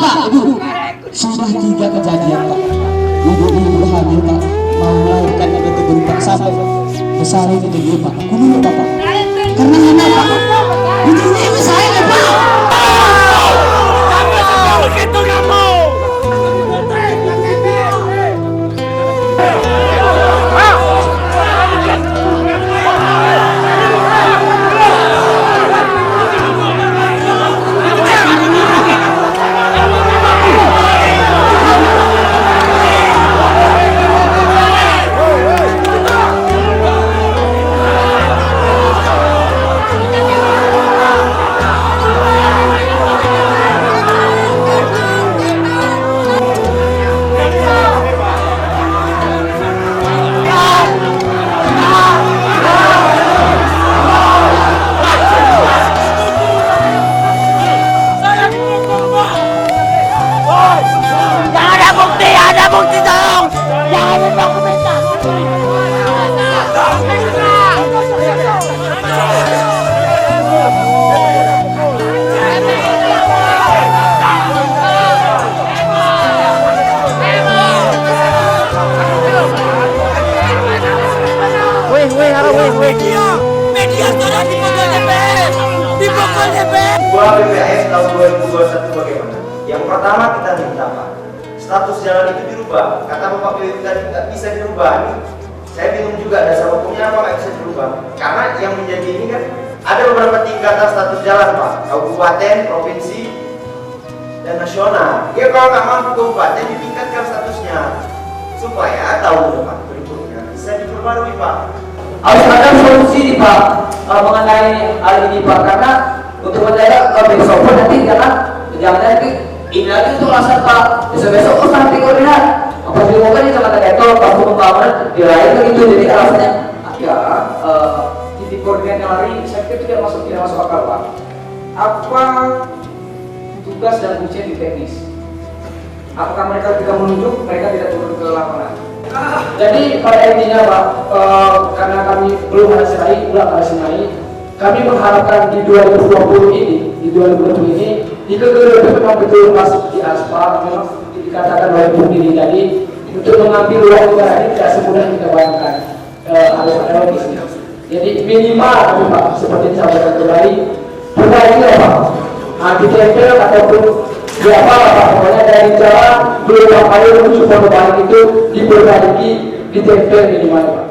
Pak, Ibu, sudah 3 kejadian Pak. Ibu hamil Pak, mau melahirkan ada tegur Pak sampai besar ini dia Pak. Aku dulu Pak. Karena hanya Pak, itu ini saya nih Pak. Begitu kamu. Media sudah dipukul DPR. Dipukul DPR. Buah BPS tahun 2021 bagaimana? Yang pertama kita minta Pak, status jalan itu dirubah. Kata Bapak BPS tadi nggak bisa dirubah. Saya bingung juga dasar hukumnya apa nggak bisa dirubah. Karena yang menjadi ini kan ada beberapa tingkatan status jalan Pak, kabupaten, provinsi, dan nasional. Ya kalau nggak mampu kabupaten ditingkatkan statusnya supaya tahun depan berikutnya bisa diperbarui Pak. Harus ada solusi nih Pak mengenai hal ini Pak, karena untuk menjaga besok pun nanti jangan nanti ini lagi untuk alasan Pak, besok nanti koordinat apa sih mungkin ini sama itu waktu pembangunan di lain begitu, jadi alasannya ya titik koordinat yang lari saya pikir tidak masuk akal Pak. Apa tugas dan fungsi di teknis? Apakah mereka tidak menunjuk, mereka tidak turun ke lapangan? Jadi pada intinya Pak, karena kami belum ada sinai, kami mengharapkan di 2020 ini, di kegedean memang betul masuk di aspal, memang dikatakan oleh Bung Didi tadi, untuk mengambil uang negara ini tidak semudah kita bayangkan, harus ada logisnya. Jadi minimal kami Pak, seperti disampaikan kembali, perbaikilah Pak, ditempel ataupun berapa Pak, pokoknya dari jalan belum apa menuju Pondok Balik itu diperbaiki, ditempel minimal Pak.